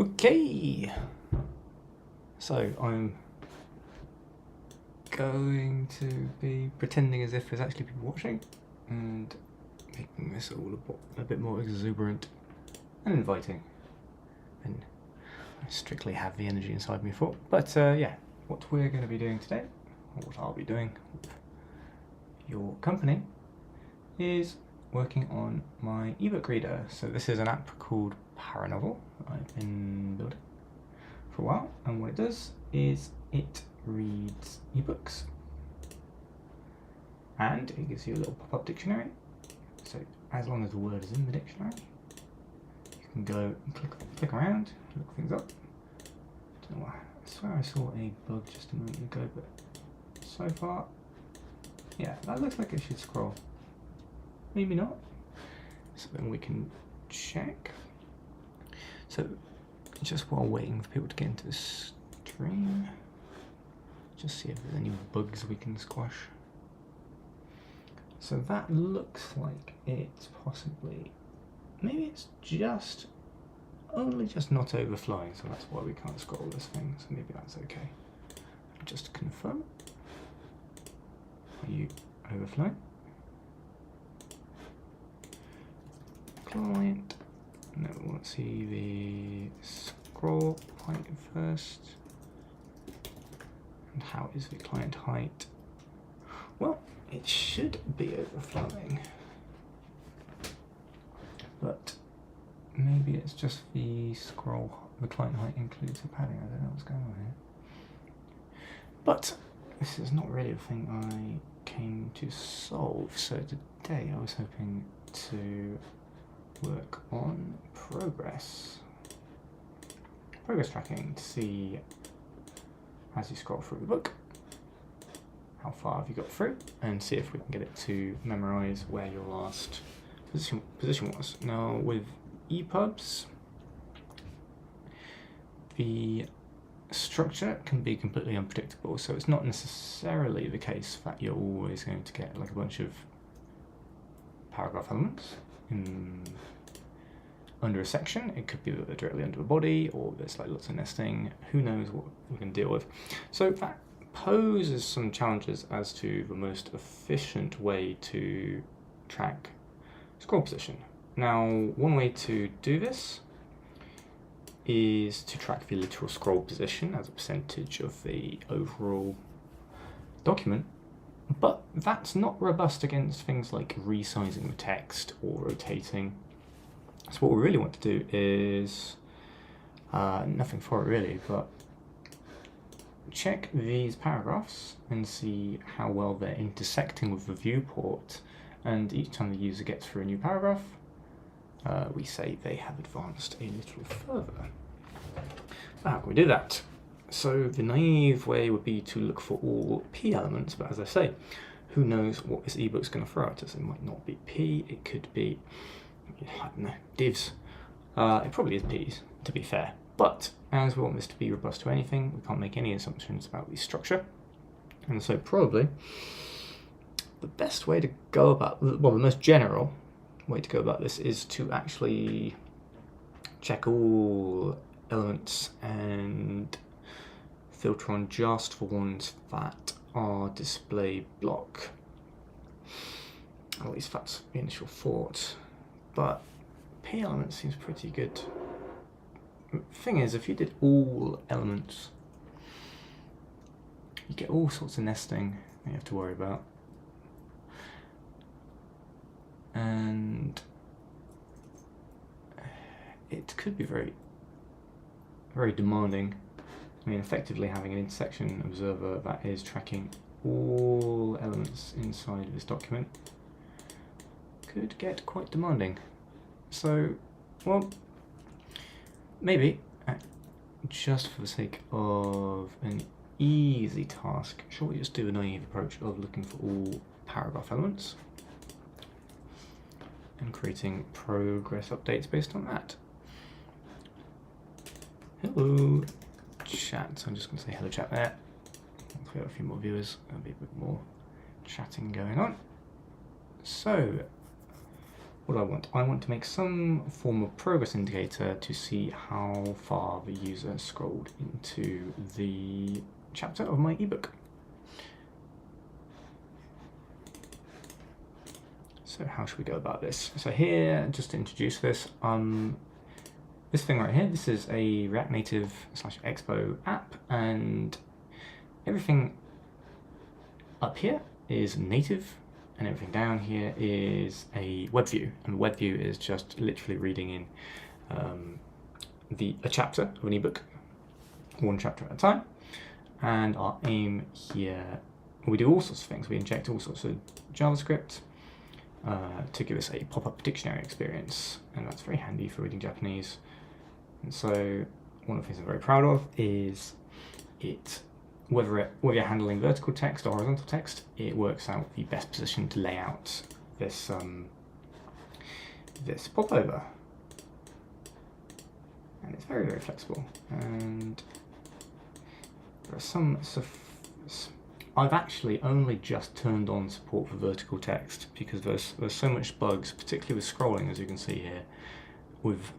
Okay, so I'm going to be pretending as if there's actually people watching and making this all a bit more exuberant and inviting than I strictly have the energy inside me for. But yeah, what we're going to be doing today, or what I'll be doing with your company, is working on my ebook reader. So this is an app called Paranovel that I've been building for a while, and what it does is it reads ebooks and it gives you a little pop-up dictionary. So as long as the word is in the dictionary, you can go and click around, look things up. Don't know why. I swear I saw a bug just a moment ago, but so far, yeah, that looks like it should scroll. Maybe not. So then we can check. So just while waiting for people to get into the stream, just see if there's any bugs we can squash. So that looks like it's possibly, maybe it's only just not overflowing, so that's why we can't scroll this thing, so maybe that's okay. Just to confirm, are you overflowing? Client, no, we want to see the scroll height first. And how is the client height? Well, it should be overflowing, but maybe it's just the client height includes the padding. I don't know what's going on here. But this is not really a thing I came to solve. So today I was hoping to work on progress tracking to see, as you scroll through the book, how far have you got through, and see if we can get it to memorize where your last position was. Now with EPUBs, the structure can be completely unpredictable, so it's not necessarily the case that you're always going to get like a bunch of paragraph elements under a section. It could be directly under a body, or there's like lots of nesting. Who knows what we can deal with. So that poses some challenges as to the most efficient way to track scroll position. Now, one way to do this is to track the literal scroll position as a percentage of the overall document, but that's not robust against things like resizing the text or rotating. So what we really want to do is nothing for it really, but check these paragraphs and see how well they're intersecting with the viewport, and each time the user gets through a new paragraph, we say they have advanced a little further. How can we do that? So the naive way would be to look for all P elements, but as I say, who knows what this ebook's going to throw at us? It might not be P, it could be, I don't know, divs. It probably is Ps, to be fair. But as we want this to be robust to anything, we can't make any assumptions about the structure. And so probably the best way to go about, well, the most general way to go about this is to actually check all elements and filter on just for ones that are display block. At least that's the initial thought. But P element seems pretty good. The thing is, if you did all elements, you get all sorts of nesting that you have to worry about. And it could be very, very demanding. I mean, effectively having an intersection observer that is tracking all elements inside of this document could get quite demanding. So, well, maybe, just for the sake of an easy task, shall we just do a naive approach of looking for all paragraph elements and creating progress updates based on that. Hello, chat. So I'm just going to say hello, chat there. If we have a few more viewers, there'll be a bit more chatting going on. So, what do I want? I want to make some form of progress indicator to see how far the user scrolled into the chapter of my ebook. So how should we go about this? So here, just to introduce this, this thing right here, this is a React Native / Expo app, and everything up here is native, and everything down here is a WebView, and WebView is just literally reading in a chapter of an ebook, one chapter at a time. And our aim here, we do all sorts of things. We inject all sorts of JavaScript to give us a pop-up dictionary experience, and that's very handy for reading Japanese. And so one of the things I'm very proud of is whether you're handling vertical text or horizontal text, it works out the best position to lay out this this popover, and it's very, very flexible. And there are some I've actually only just turned on support for vertical text because there's so much bugs, particularly with scrolling, as you can see here, with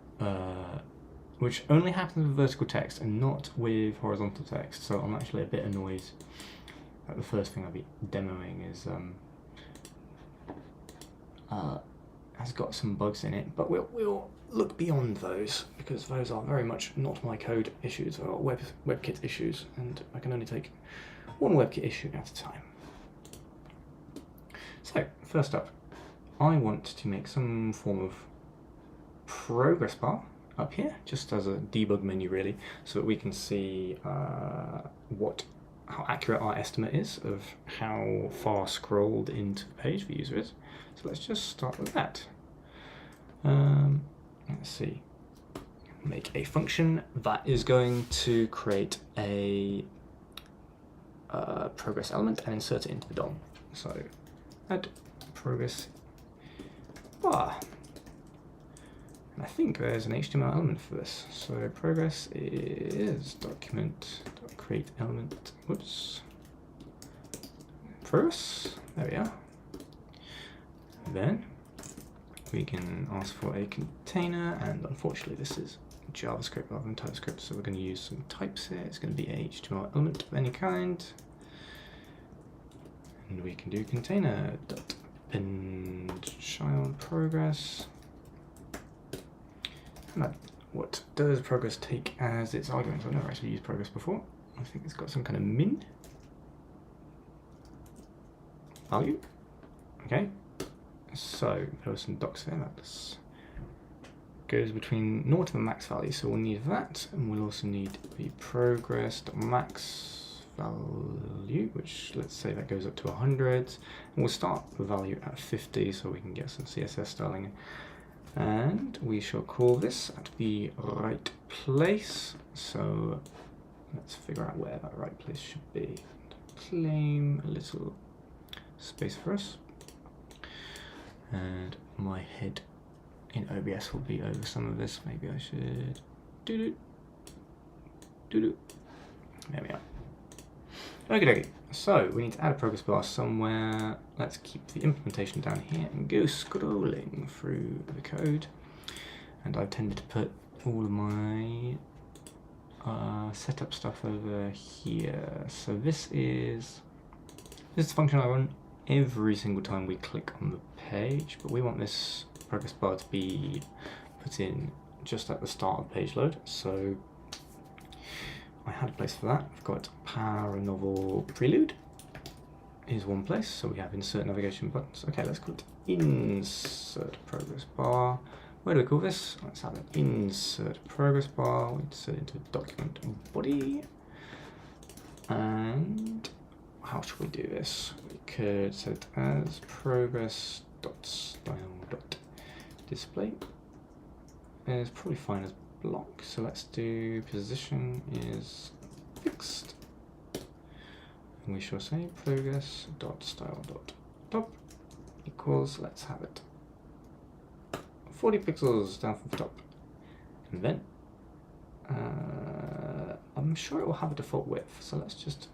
which only happens with vertical text and not with horizontal text. So I'm actually a bit annoyed that the first thing I'll be demoing is has got some bugs in it, but we'll look beyond those, because those are very much not my code issues or WebKit issues, and I can only take one WebKit issue at a time. So first up, I want to make some form of progress bar up here, just as a debug menu really, so that we can see how accurate our estimate is of how far scrolled into the page the user is. So let's just start with that. Let's see. Make a function that is going to create a progress element and insert it into the DOM. So add progress bar. And I think there's an HTML element for this. So progress is document.create element. Whoops. Progress. There we are. Then we can ask for a container, and unfortunately this is JavaScript rather than TypeScript, so we're going to use some types here. It's going to be a HTML element of any kind, and we can do container.append child progress. And what does progress take as its argument? I've never actually used progress before. I think it's got some kind of min value. Okay. So there are some docs there. That goes between 0 to the max value, so we'll need that, and we'll also need the progress.max value, which let's say that goes up to 100, and we'll start the value at 50 so we can get some CSS styling, and we shall call this at the right place. So let's figure out where that right place should be. Claim a little space for us. And my head in OBS will be over some of this. Maybe I should do. There we are. Okay, so we need to add a progress bar somewhere. Let's keep the implementation down here and go scrolling through the code. And I've tended to put all of my setup stuff over here. So this is the function I run every single time we click on the page, but we want this progress bar to be put in just at the start of page load. So I had a place for that. I've got power novel prelude is one place, so we have insert navigation buttons. Okay, let's call it insert progress bar. Where do we call this? Let's have an insert progress bar. We insert into document body. And how should we do this? We could set it as progress.style.display. It's probably fine as block, so let's do position is fixed. And we shall say progress.style.top equals, let's have it 40 pixels down from the top. And then I'm sure it will have a default width, so let's just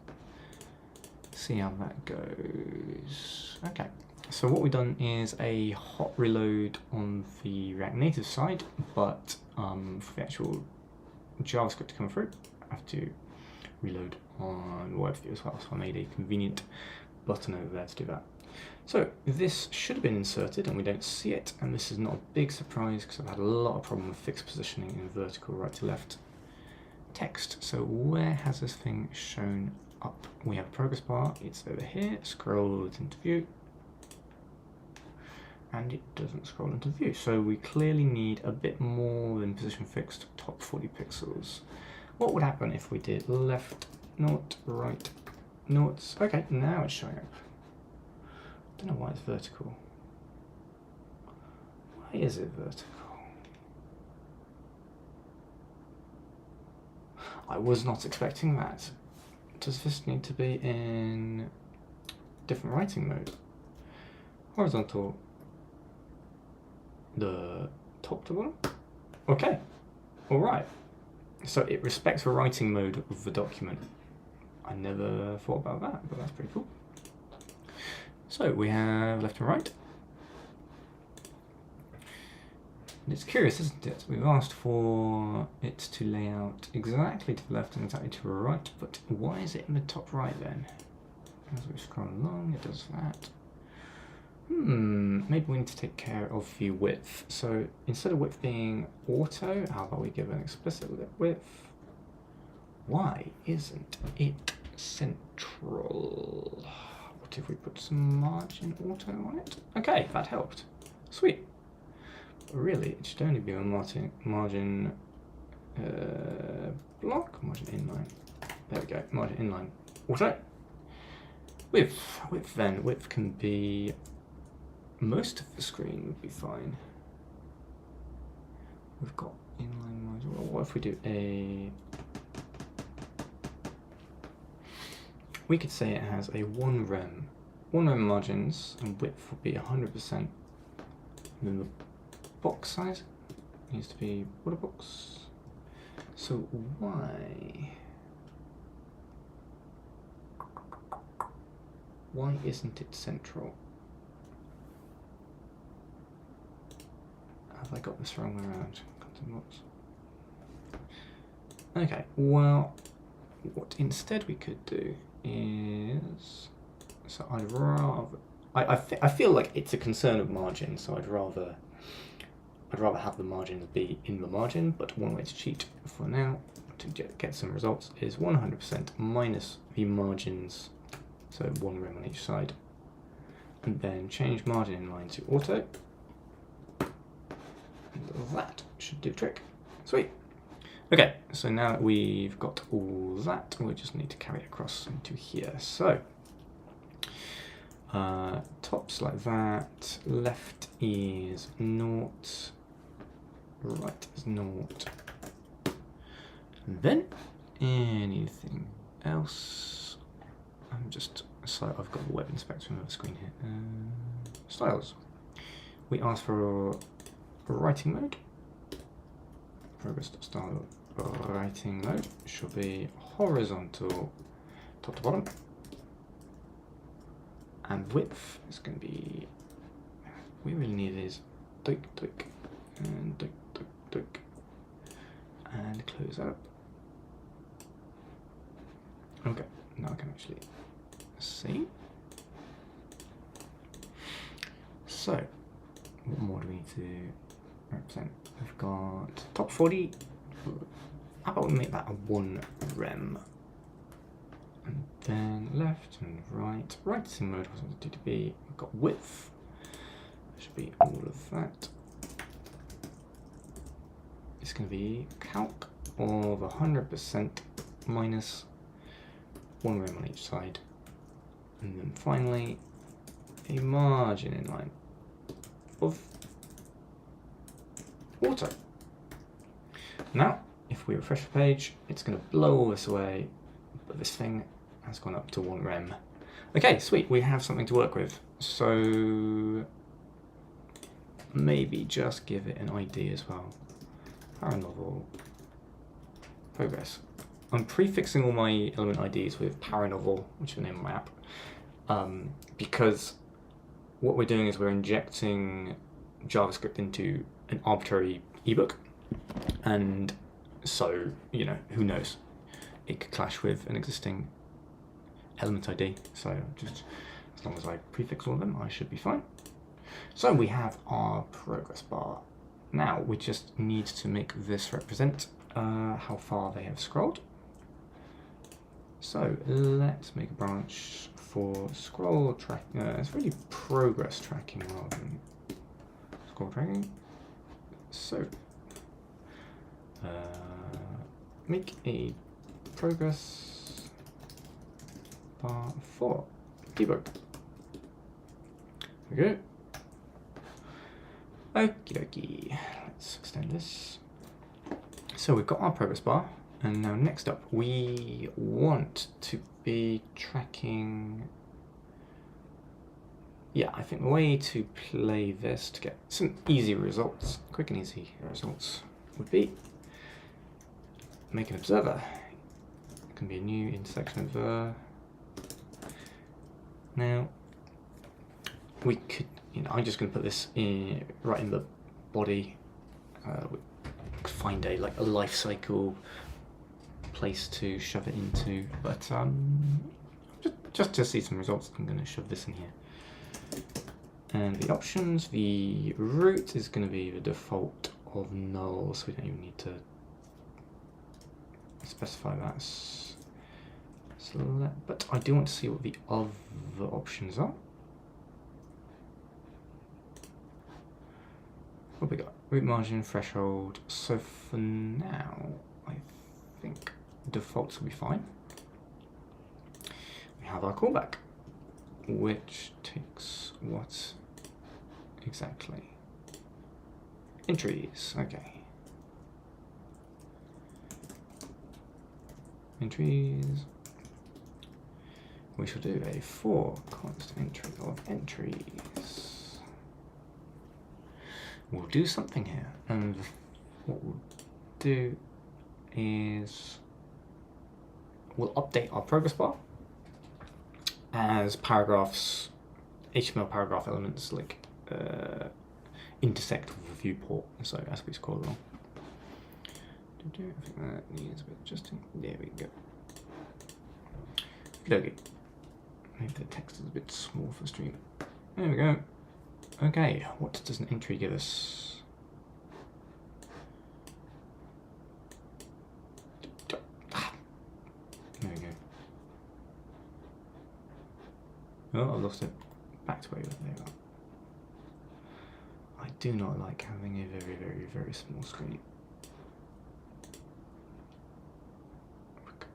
see how that goes. Okay, So what we've done is a hot reload on the React Native side, but for the actual JavaScript to come through, I have to reload on WebView as well. So I made a convenient button over there to do that. So this should have been inserted and we don't see it, and this is not a big surprise because I've had a lot of problem with fixed positioning in vertical right to left text. So where has this thing shown up? We have a progress bar, it's over here, scroll it into view, and it doesn't scroll into view. So we clearly need a bit more than position fixed top 40 pixels. What would happen if we did left, naught, right, naught? Okay, now it's showing up. I don't know why it's vertical. Why is it vertical? I was not expecting that. Does this need to be in different writing mode? Horizontal, the top to bottom? Okay, all right. So it respects the writing mode of the document. I never thought about that, but that's pretty cool. So we have left and right. And it's curious, isn't it? We've asked for it to lay out exactly to the left and exactly to the right, but why is it in the top right then? As we scroll along, it does that. Maybe we need to take care of the width. So instead of width being auto, how about we give an explicit width? Why isn't it central? What if we put some margin auto on it? Okay, that helped. Sweet. But really, it should only be a margin block, margin inline. There we go, margin inline auto. Width then, width can be, most of the screen would be fine. We've got inline margin. Well, what if we do a, we could say it has a 1 rem margins, and width would be 100%. And then the box size needs to be border box. So why isn't it central? Have I got this wrong way around? Content box. Okay, well, what instead we could do is, so I'd rather, I feel like it's a concern of margin, so I'd rather have the margins be in the margin, but one way to cheat for now to get some results is 100% minus the margins, so 1 rem on each side, and then change margin inline to auto, and that should do the trick. Sweet. Okay, so now that we've got all that, we just need to carry it across into here. So, tops like that, left is naught, right is naught, and then anything else, so I've got the web inspector on the screen here. Styles, we ask for a writing mode, progress.style writing mode should be horizontal top to bottom, and width is going to be, we really need is doik doik and doik doik doik, and close up. Okay, now I can actually see. So what more do we need to represent? We've got top 40. How about we make that a 1 rem? And then left and right. Writing mode was on DDB. We've got width. That should be all of that. It's going to be calc of 100% minus 1 rem on each side. And then finally, a margin inline of auto. Now, if we refresh the page, it's going to blow all this away, but this thing has gone up to 1 rem. Okay, sweet, we have something to work with. So maybe just give it an ID as well. Paranovel, progress. I'm prefixing all my element IDs with Paranovel, which is the name of my app, because what we're doing is we're injecting JavaScript into an arbitrary ebook, and so, you know, who knows? It could clash with an existing element ID, so just as long as I prefix all of them, I should be fine. So we have our progress bar. Now we just need to make this represent how far they have scrolled. So let's make a branch for scroll track. It's really progress tracking rather than scroll tracking. So make a progress bar for debug. There we go. Okie dokie. Let's extend this. So we've got our progress bar, and now next up we want to be tracking. Yeah, I think the way to play this to get some easy results, quick and easy results, would be make an observer. It can be a new intersection observer. Now we could, you know, I'm just going to put this in right in the body. Find a life cycle place to shove it into, but just to see some results, I'm going to shove this in here. And the options, the root is going to be the default of null, so we don't even need to specify that. But I do want to see what the other options are. What we got? Root margin, threshold. So for now, I think defaults will be fine. We have our callback, which takes what exactly? Entries. Okay. Entries. We shall do a for const entry of entries. We'll do something here, and what we'll do is we'll update our progress bar as paragraphs, HTML paragraph elements intersect with the viewport, so as we scroll along. I think that needs a bit of adjusting. There we go. Okay. Maybe the text is a bit small for stream. There we go. Okay, what does an entry give us? There we go. Oh, I've lost it. Back to where you were. There you are. I do not like having a very, very, very small screen.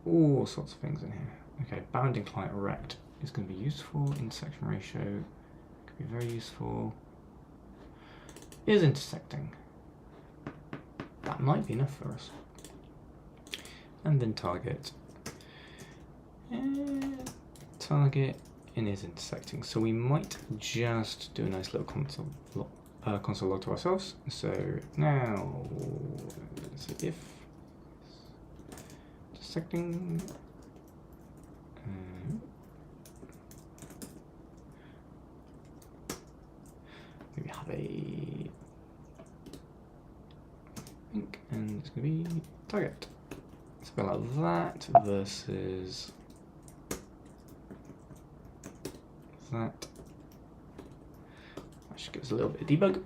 All sorts of things in here. Okay, bounding client rect is going to be useful. Intersection ratio could be very useful. Is intersecting. That might be enough for us. And then target. And target and is intersecting. So we might just do a nice little console log to ourselves. So now, so if intersecting. We have a link, and it's going to be target. Spell out that versus that. That should give us a little bit of debug.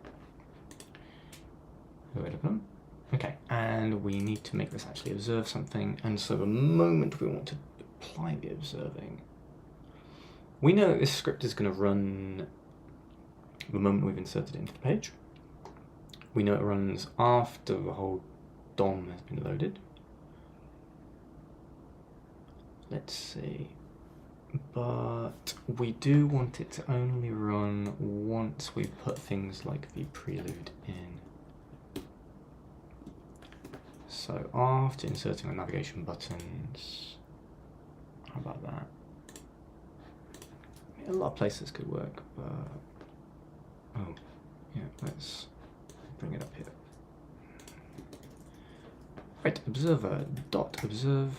Okay, and we need to make this actually observe something, and so the moment we want to apply the observing, we know that this script is going to run the moment we've inserted it into the page. We know it runs after the whole DOM has been loaded. Let's see. But we do want it to only run once we put things like the prelude in. So after inserting our navigation buttons, how about that? A lot of places could work, but oh, yeah, let's bring it up here. Right, observer dot observe.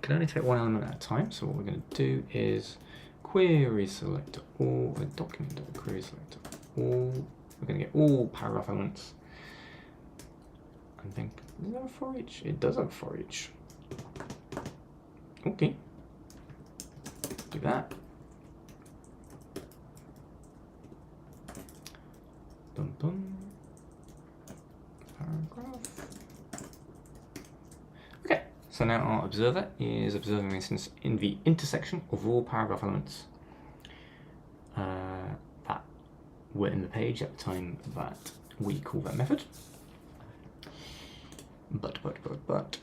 can only take one element at a time, so what we're going to do is query select all the document query select all. We're going to get all paragraph elements. I think, does it have a for each? It does have a for each. Okay. Do that. Dum dum. Paragraph. Okay, so now our observer is observing this in the intersection of all paragraph elements that were in the page at the time that we call that method. But let's put that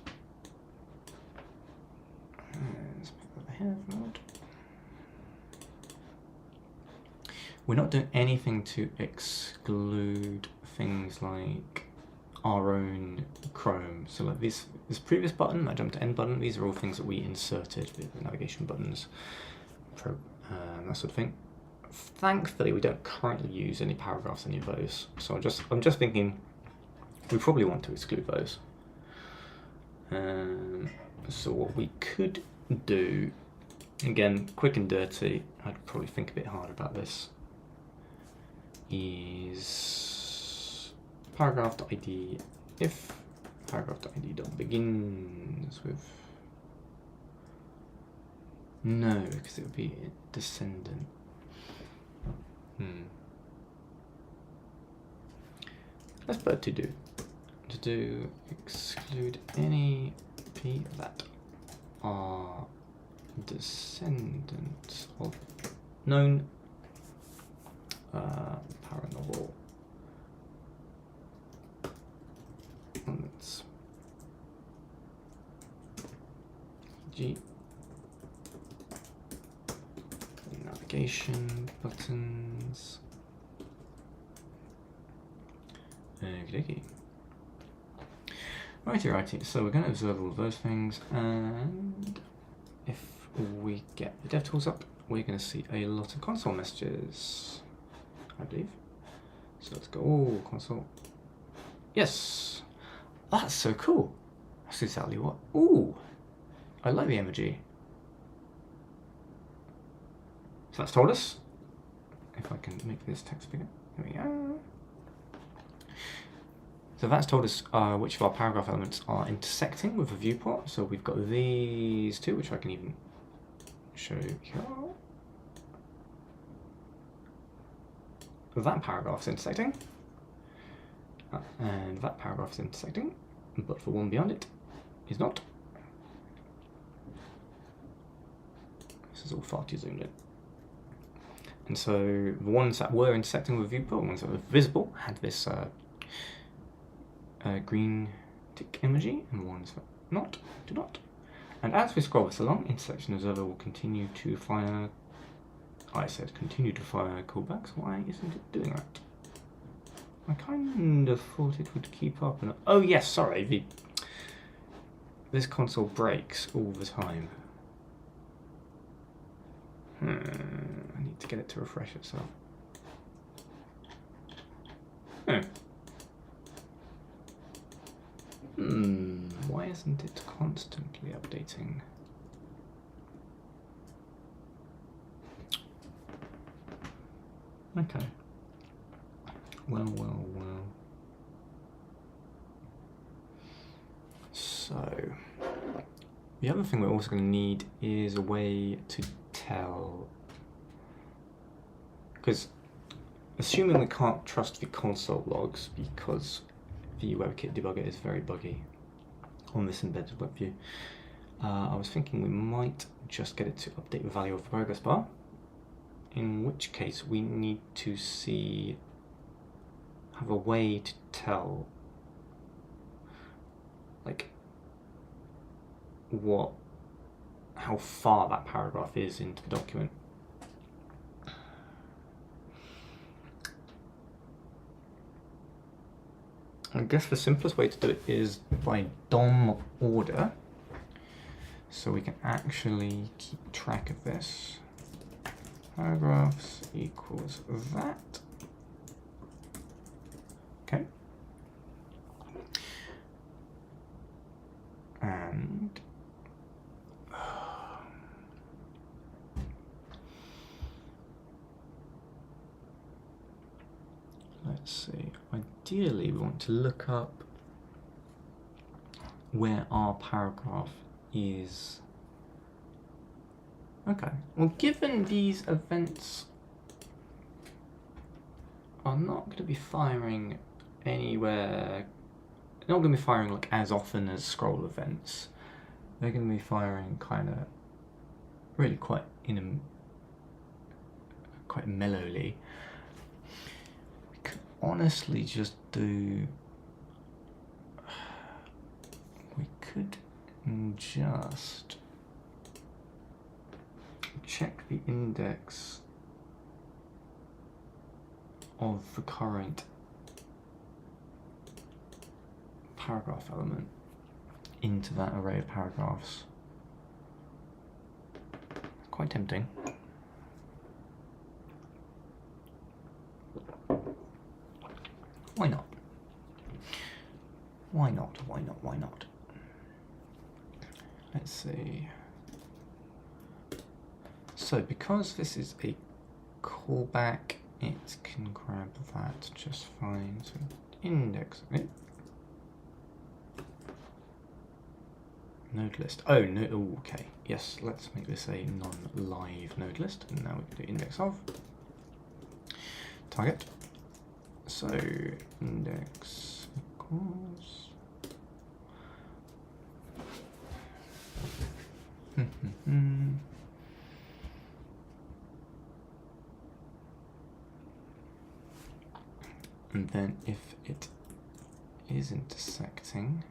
here for a moment. We're not doing anything to exclude things like our own Chrome. So like this previous button, that jump to end button, these are all things that we inserted with the navigation buttons, that sort of thing. Thankfully, we don't currently use any paragraphs in any of those. So I'm just thinking we probably want to exclude those. So what we could do, again, quick and dirty, I'd probably think a bit hard about this, is paragraph.id if paragraph.id begins with no, because it would be descendant. Let's put to do exclude any p that are descendants of known paranoval elements. G navigation buttons. Okay. Righty. So we're going to observe all of those things, and if we get the DevTools up, we're going to see a lot of console messages, I believe. So let's go, oh, console. Yes, that's so cool. That's exactly what, ooh, I like the emoji. So that's told us, if I can make this text bigger, here we go. So that's told us which of our paragraph elements are intersecting with a viewport. So we've got these two, which I can even show you here. That paragraph's intersecting, and that paragraph's intersecting, but the one beyond it is not. This is all far too zoomed in. And so the ones that were intersecting with viewport, the ones that were visible, had this green tick emoji, and the ones that do not. And as we scroll this along, intersection observer will continue to fire. I said continue to fire callbacks. Why isn't it doing that? I kind of thought it would keep up. And oh yes, sorry. This console breaks all the time. I need to get it to refresh itself. Why isn't it constantly updating? Okay. Well. So, the other thing we're also going to need is a way to tell, because assuming we can't trust the console logs because the WebKit debugger is very buggy on this embedded WebView, I was thinking we might just get it to update the value of the progress bar, in which case we need to have a way to tell like how far that paragraph is into the document. I guess the simplest way to do it is by DOM order, so we can actually keep track of this. Paragraphs equals that. Okay. And let's see, ideally we want to look up where our paragraph is. Okay, well, given these events are not going to be firing anywhere, not going to be firing like as often as scroll events, they're going to be firing kind of really quite mellowly. We could honestly just do, we could just check the index of the current paragraph element into that array of paragraphs. Quite tempting. Why not? Why not? Why not? Why not? Let's see. So because this is a callback, it can grab that just fine. So index of it. Node list. Oh no. Ooh, okay. Yes. Let's make this a non-live node list, and now we can do index of target. So index equals. And then if it is intersecting,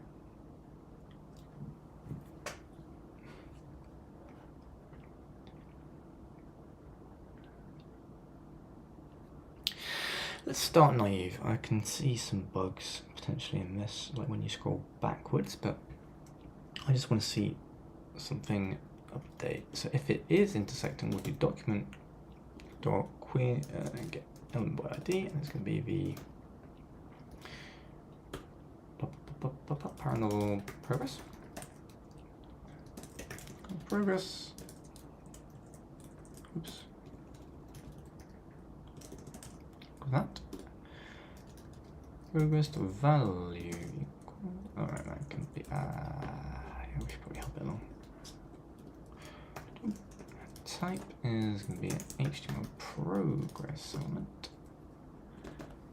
let's start naive. I can see some bugs potentially in this, like when you scroll backwards, but I just want to see something update. So if it is intersecting, we'll do document dot query get element by ID, and it's going to be the parallel progress. Progress. Oops. That progress to value equal. Alright, that can be. Yeah, we should probably help it along. Type is going to be an HTML progress element.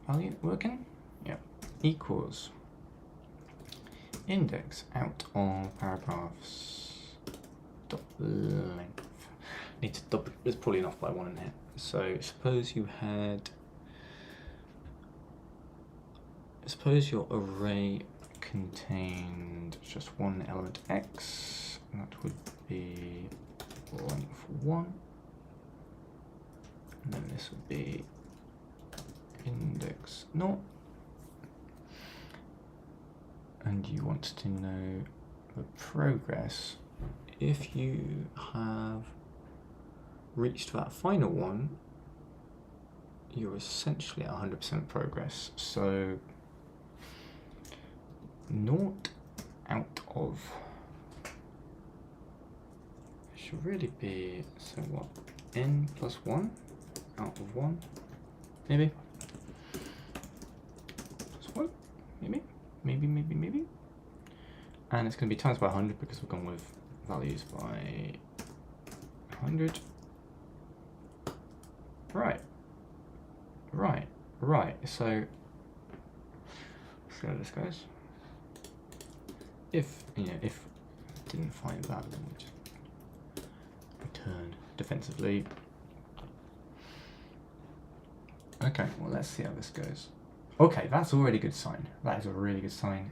Value working? Yep. Equals index out of paragraphs dot length. Need to double. There's probably enough by one in here. So suppose you had. Suppose your array contained just one element x, and that would be length 1, and then this would be index 0, and you want to know the progress. If you have reached that final one, you're essentially at 100% progress. So naught out of should really be, so what, n plus 1 out of 1, maybe plus 1, maybe, and it's going to be times by 100 because we've gone with values by 100. Right. So let's see how this goes. If if it didn't find that, then we just return defensively. Okay, well, let's see how this goes. Okay, that's already a good sign. That is a really good sign.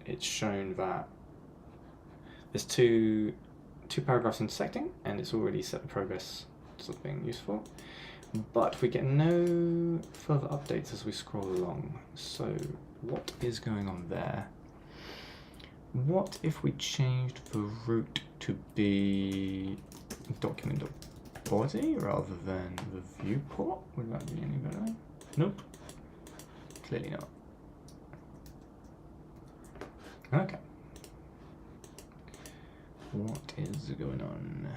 It's shown that there's two paragraphs intersecting, and it's already set the progress to something useful. But we get no further updates as we scroll along. So what is going on there? What if we changed the root to be document.body rather than the viewport? Would that be any better? Nope. Clearly not. Okay. What is going on?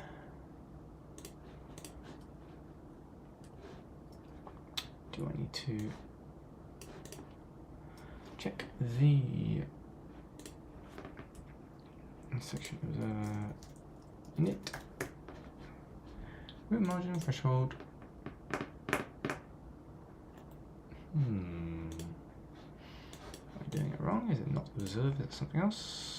do I need to check the section of init, root margin threshold? Am I doing it wrong? Is it not observed? Is it something else?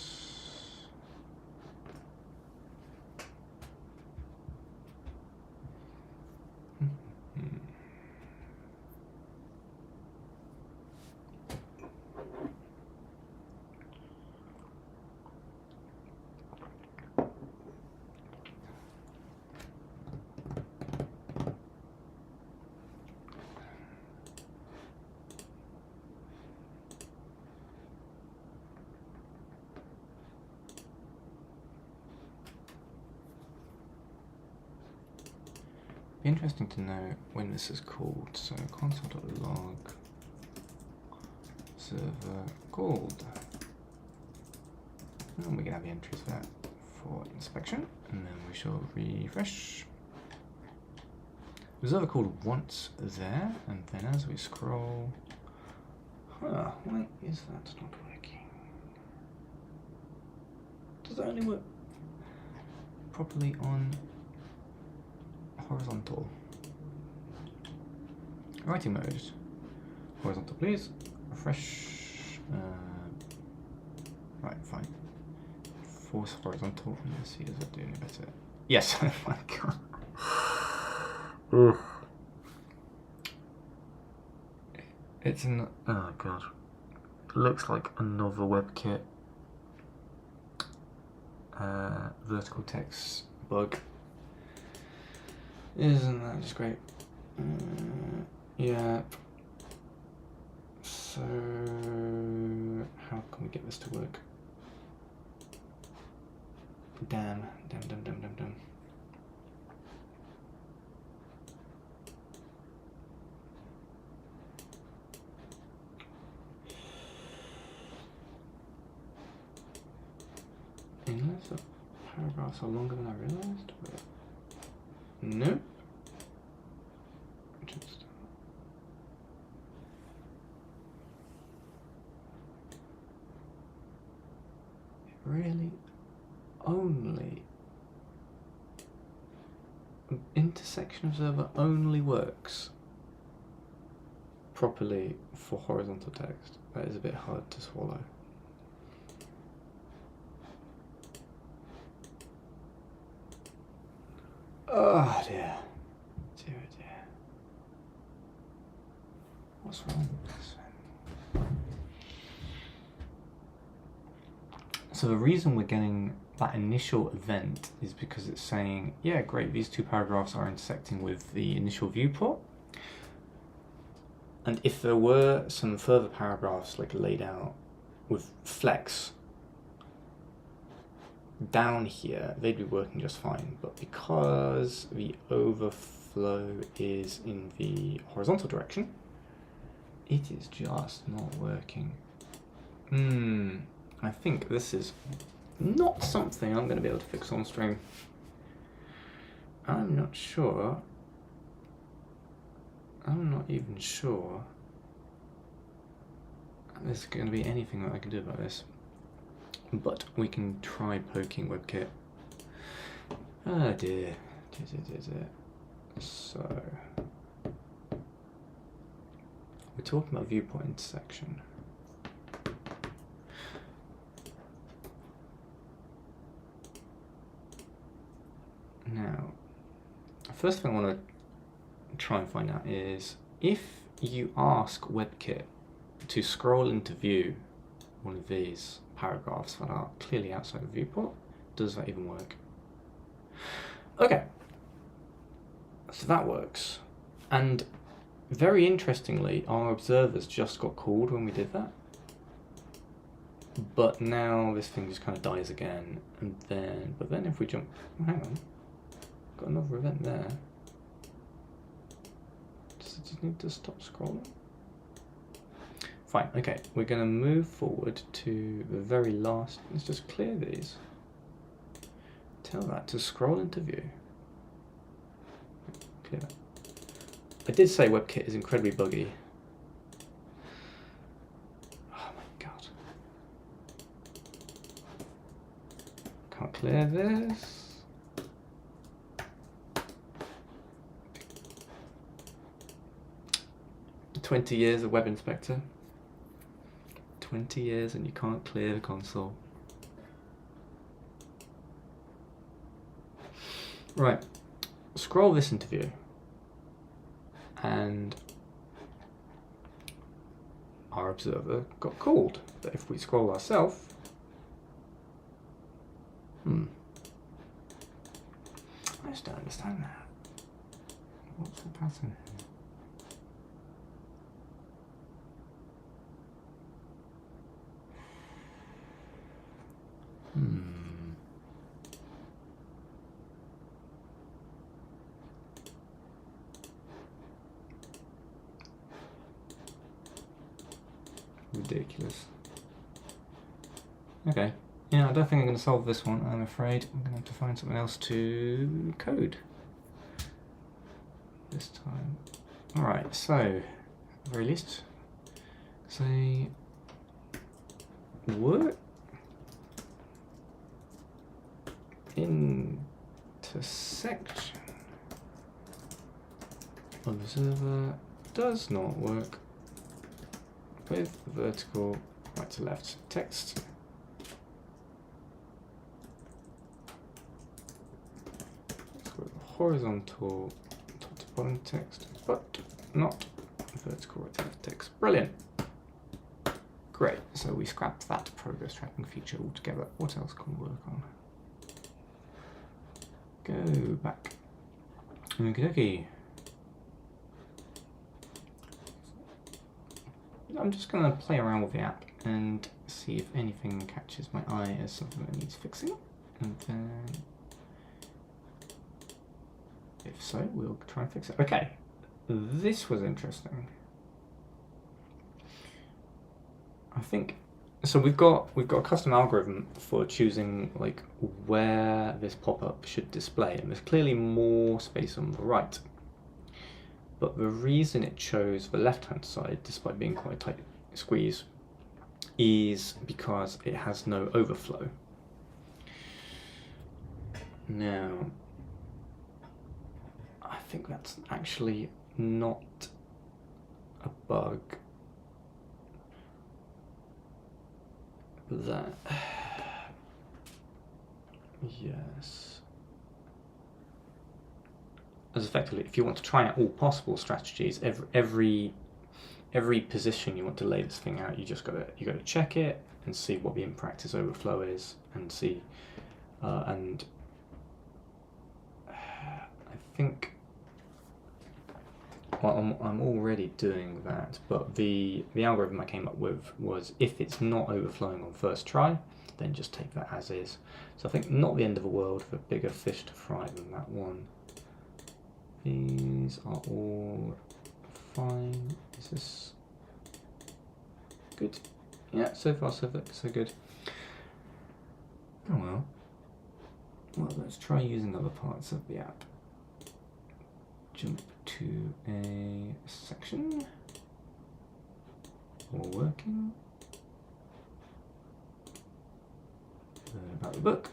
Interesting to know when this is called. So console.log server called. And we can have the entries for that for inspection, and then we shall refresh. Server called once there, and then as we scroll, why is that not working? Does it only work properly on horizontal? Writing mode. Horizontal, please. Refresh. Right, fine. Force horizontal. Let's see, is it doing it better? Yes. Oh my god. It's in. Oh god. It looks like another WebKit vertical text bug. Isn't that just great? Yeah. So, how can we get this to work? Damn. Unless the paragraphs are longer than I realized. No. Just it really only intersection observer only works properly for horizontal text. That is a bit hard to swallow. Oh dear. Dear. What's wrong with this thing? So the reason we're getting that initial event is because it's saying, yeah, great, these two paragraphs are intersecting with the initial viewport. And if there were some further paragraphs like laid out with flex down here, they'd be working just fine. But because the overflow is in the horizontal direction, it is just not working. I think this is not something I'm going to be able to fix on stream. I'm not sure. I'm not even sure there's going to be anything that I can do about this. But we can try poking WebKit. Oh dear. So, we're talking about viewport intersection. Now, first thing I want to try and find out is if you ask WebKit to scroll into view one of these paragraphs that are clearly outside of viewport, does that even work? Okay, so that works. And very interestingly, our observers just got called when we did that. But now this thing just kind of dies again, and then, but then if we jump, hang on, got another event there. Does it just need to stop scrolling? Fine, okay, we're going to move forward to the very last. Let's just clear these. Tell that to scroll into view. Clear that. I did say WebKit is incredibly buggy. Oh my god. Can't clear this. 20 years of Web Inspector. 20 years and you can't clear the console. Right, scroll this interview and our observer got called. But if we scroll ourselves, I just don't understand that. What's the pattern? Ridiculous. Okay. Yeah, I don't think I'm going to solve this one, I'm afraid. I'm going to have to find something else to code this time. Alright, so, at the very least, say, work intersection observer does not work with vertical right to left text. With horizontal top to bottom text, but not vertical right to left text. Brilliant. Great. So we scrapped that progress tracking feature altogether. What else can we work on? Go back. Okay. I'm just going to play around with the app and see if anything catches my eye as something that needs fixing. And then, if so, we'll try and fix it. Okay, this was interesting. I think so. We've got a custom algorithm for choosing like where this pop-up should display, and there's clearly more space on the right. But the reason it chose the left-hand side, despite being quite a tight squeeze, is because it has no overflow. Now, I think that's actually not a bug. That, yes. As effectively, if you want to try out all possible strategies, every position you want to lay this thing out, you gotta check it and see what the in practice overflow is, and see, and I think well, I'm already doing that, but the algorithm I came up with was if it's not overflowing on first try, then just take that as is. So I think not the end of the world, but bigger fish to fry than that one. These are all fine. Is this good? Yeah, so far so good. Oh well. Well, let's try using other parts of the app. Jump to a section. All working. Learn about the book.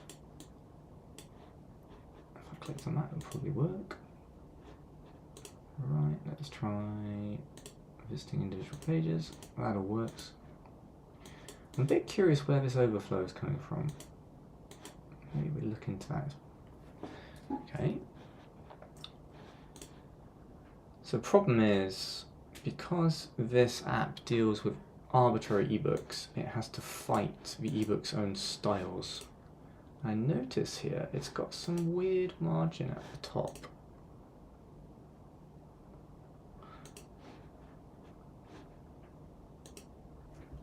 If I clicked on that, it'll probably work. Right, let's try visiting individual pages. That all works. I'm a bit curious where this overflow is coming from. Maybe we look into that. Okay. So the problem is, because this app deals with arbitrary ebooks, it has to fight the ebook's own styles. I notice here it's got some weird margin at the top.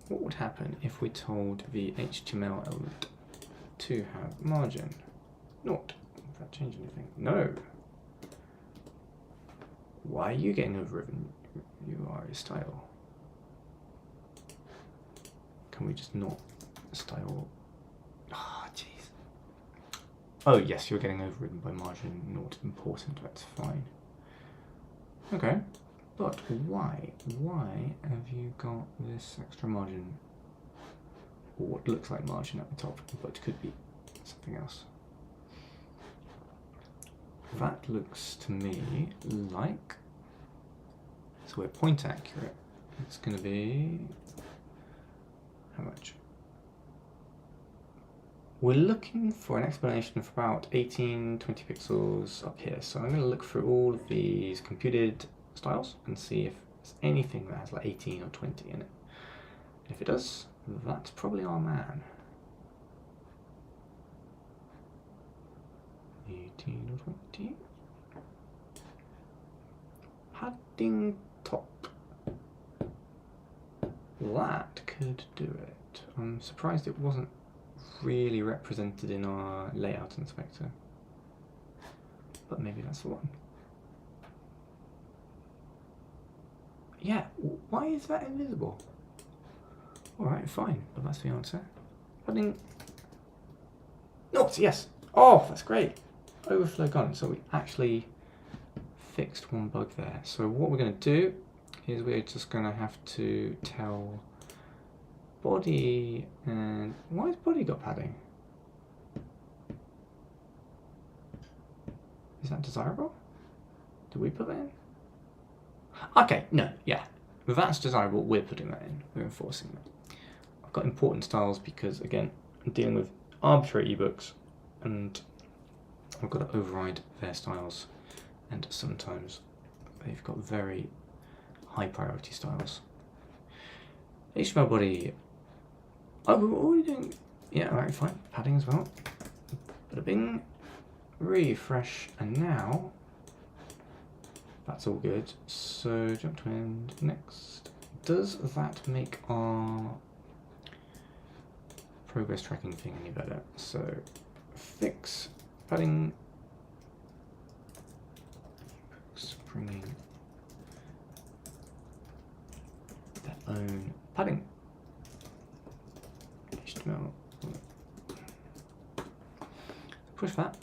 What would happen if we told the HTML element to have margin? Not. Would that change anything? No. Why are you getting overridden? You are a style. Can we just not style? Ah, oh, jeez. Oh yes, you're getting overridden by margin. Not important. That's fine. Okay, but why? Why have you got this extra margin, or what looks like margin at the top, but could be something else? That looks to me like, so we're point accurate. It's going to be, how much? We're looking for an explanation of about 18, 20 pixels up here. So I'm going to look through all of these computed styles and see if there's anything that has like 18 or 20 in it. If it does, that's probably our man. 18 or 20. Padding top. That could do it. I'm surprised it wasn't really represented in our layout inspector, but maybe that's the one. Yeah, why is that invisible? Alright, fine, but that's the answer. Padding. No, yes. Oh, that's great. Overflow gone. So we actually fixed one bug there. So what we're going to do is we're just going to have to tell body, and why has body got padding? Is that desirable? Do we put that in? Okay, no, yeah, that's desirable. We're putting that in. We're enforcing that. I've got important styles because, again, I'm dealing with arbitrary ebooks, and I've got to override their styles, and sometimes they've got very high priority styles. HTML body. Oh, we're already doing. Yeah, alright, fine. Padding as well. Bada bing. Refresh, and now that's all good. So jump to end. Next. Does that make our progress tracking thing any better? So fix padding. Bringing their own padding. HTML. Push that,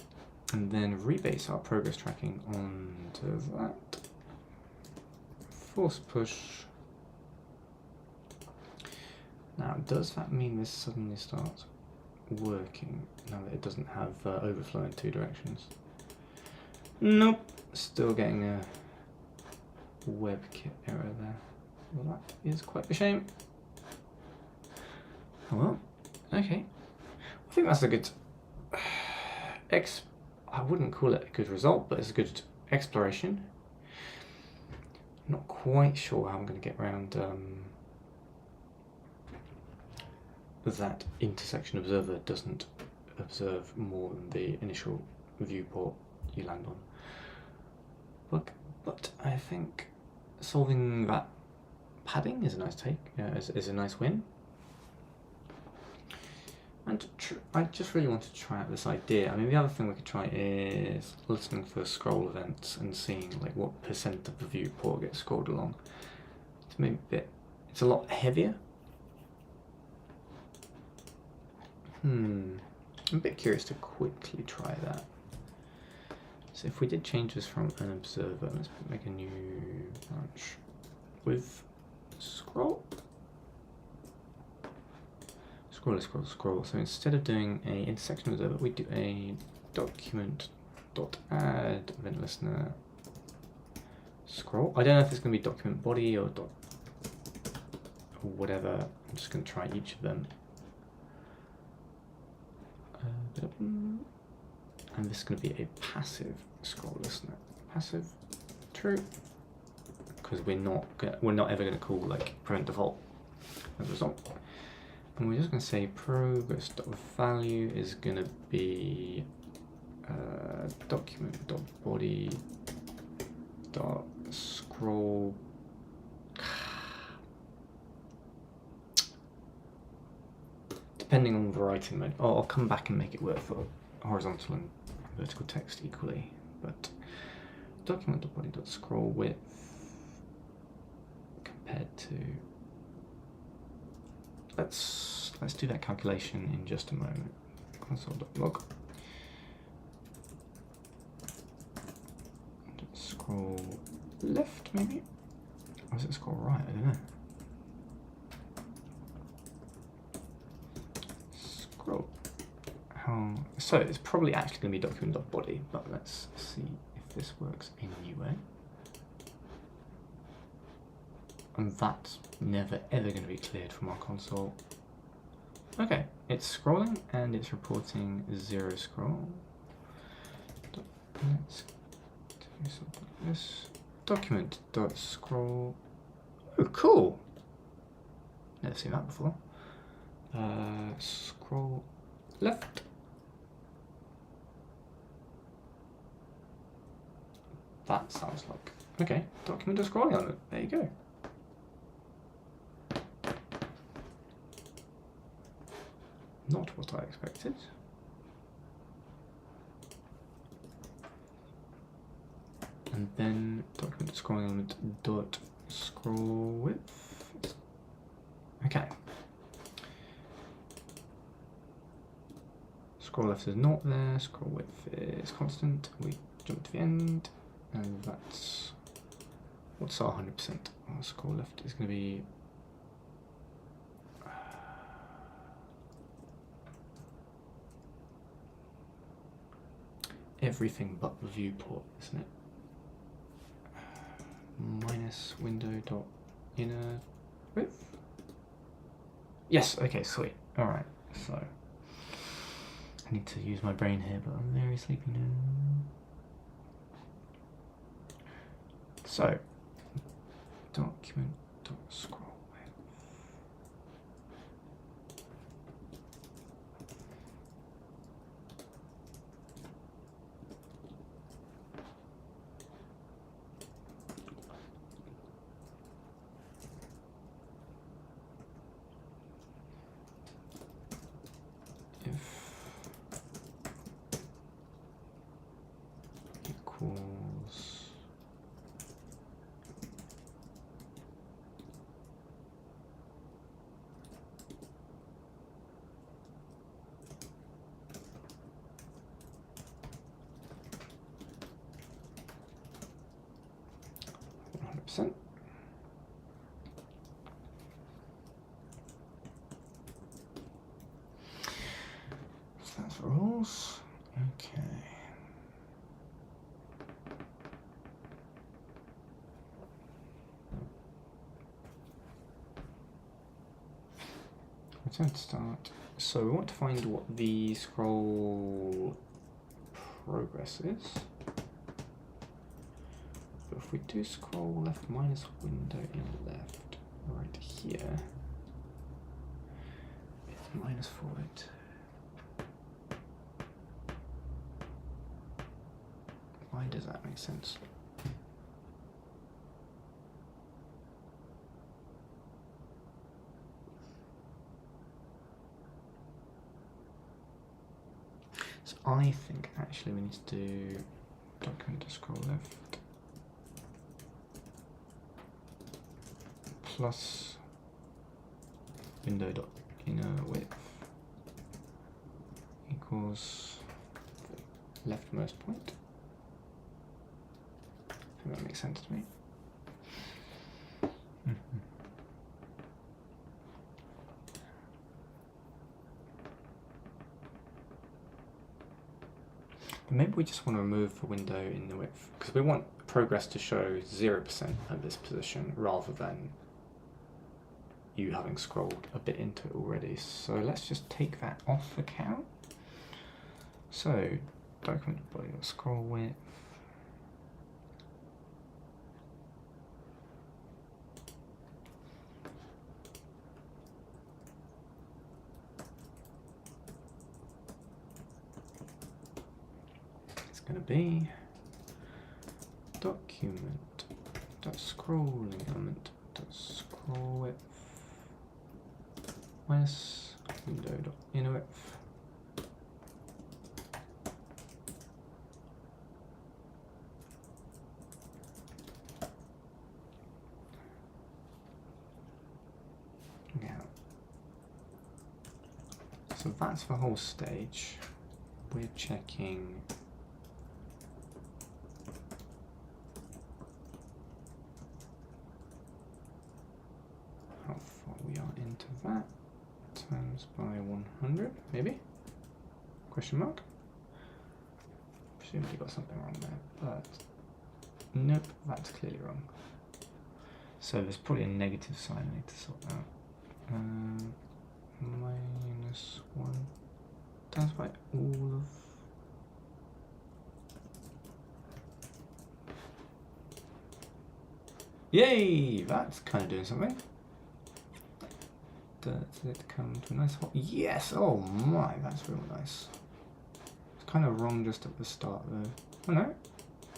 and then rebase our progress tracking onto that. Force push. Now, does that mean this suddenly starts working now that it doesn't have overflow in two directions? Nope. Still getting a WebKit error there. Well, that is quite a shame. Oh well. Okay. I think that's a good I wouldn't call it a good result, but it's a good exploration. Not quite sure how I'm going to get around that intersection observer doesn't observe more than the initial viewport you land on. But I think solving that padding is a nice take, is a nice win. And I just really wanted to try out this idea. I mean, the other thing we could try is listening for scroll events and seeing like what percent of the viewport gets scrolled along. It's maybe it's a lot heavier. I'm a bit curious to quickly try that. So if we did change this from an observer, let's make a new branch with scroll. Scroll. So instead of doing a intersection observer, we do a document.add event listener scroll. I don't know if it's going to be document body or whatever. I'm just going to try each of them. And this is going to be a passive scroll listener. Passive, true, because we're not ever going to call like prevent default as a result. And we're just going to say progress.value is going to be document.body.scroll. Depending on the writing mode. I'll come back and make it work for horizontal and vertical text equally. But document.body.scroll width compared to. Let's do that calculation in just a moment. Console.log. Scroll left, maybe? Or is it scroll right? I don't know. Scroll. So it's probably actually going to be document.body, but let's see if this works anyway. And that's never ever going to be cleared from our console. Okay, it's scrolling and it's reporting 0 scroll. Let's do something like this. Document.scroll. Oh, cool! Never seen that before. Scroll left. That sounds like, okay, document.scrolling element. There you go. Not what I expected. And then document scrolling element dot scroll width. Okay. Scroll left is not there. Scroll width is constant. We jump to the end, and that's what's our 100%. Our scroll left is going to be. Everything but the viewport, isn't it? Minus window dot inner width. Yes. Okay. Sweet. All right. So I need to use my brain here, but I'm very sleepy now. So document dot scroll. 100%. So that's rules. Okay. Return to start. So we want to find what the scroll progress is. But if we do scroll left minus window in left, right here, it's minus forward. Why does that make sense? So I think actually we need to do document to scroll left plus window dot inner width equals the leftmost point. I think that makes sense to me. But maybe we just want to remove the window in the width because we want progress to show 0% at this position rather than you having scrolled a bit into it already. So let's just take that off account. So document body scroll width. Going to be document dot scrolling element dot scroll width minus window dot inner width so that's the whole stage. We're checking into that times by 100, maybe? Question mark? Presumably got something wrong there, but nope, that's clearly wrong. So there's probably a negative sign I need to sort out. Minus 1 times by all of... Yay! That's kind of doing something. Does it come to a nice hot... Yes! Oh my, that's real nice. It's kind of wrong just at the start though. Oh no?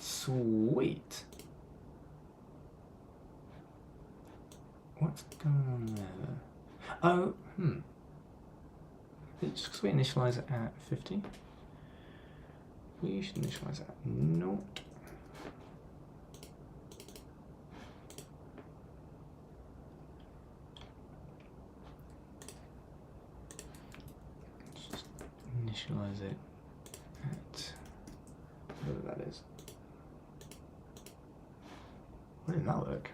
Sweet! What's going on there? Oh, It's just because we initialize it at 50. We should initialize it at 0. Just initialize it at whatever that is. Why didn't that work?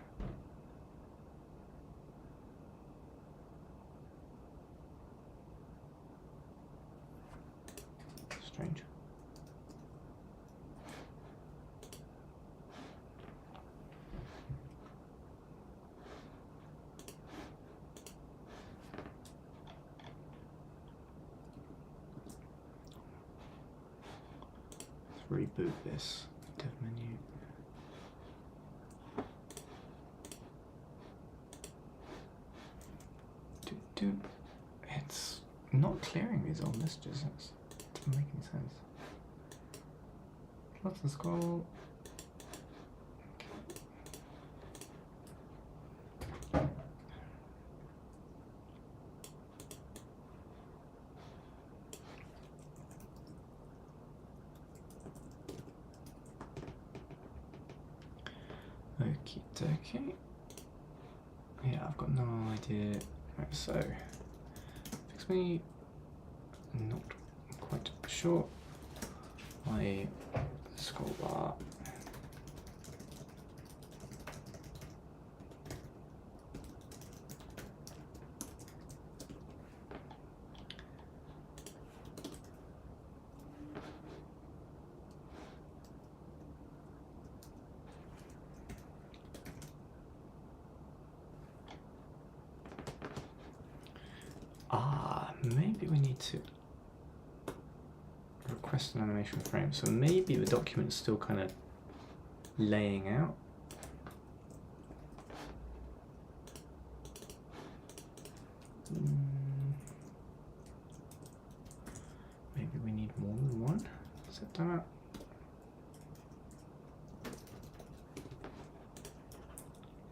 Strange. Let's reboot this dev menu. It's not clearing these old messages. It doesn't make any sense. Lots of scroll. Okie dokie. Yeah, I've got no idea. Right, so fix me. Not quite sure. My scroll bar. Maybe we need to request an animation frame. So maybe the document's still kind of laying out. Maybe we need more than one. Set that up.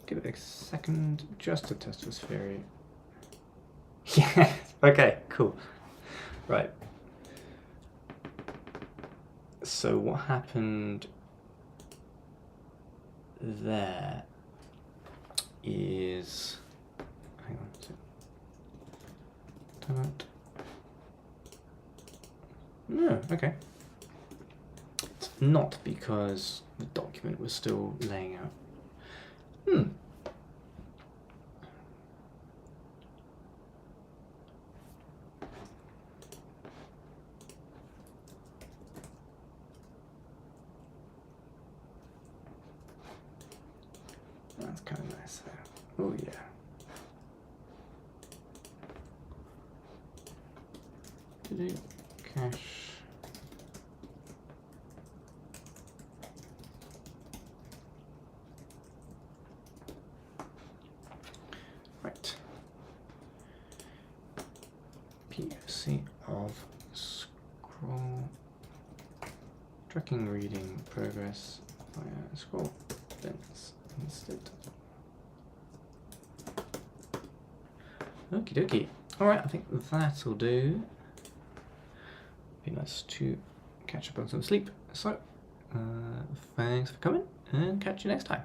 Give it a second just to test this theory. Yeah, okay, cool. Right. So what happened there is, hang on, time out. No, okay. It's not because the document was still laying out. That's kind of nice there. Oh yeah. Cache. Right. POC of scroll. Tracking reading progress via scroll events instead. Okie dokie. Alright, I think that'll do. Be nice to catch up on some sleep. So, thanks for coming and catch you next time.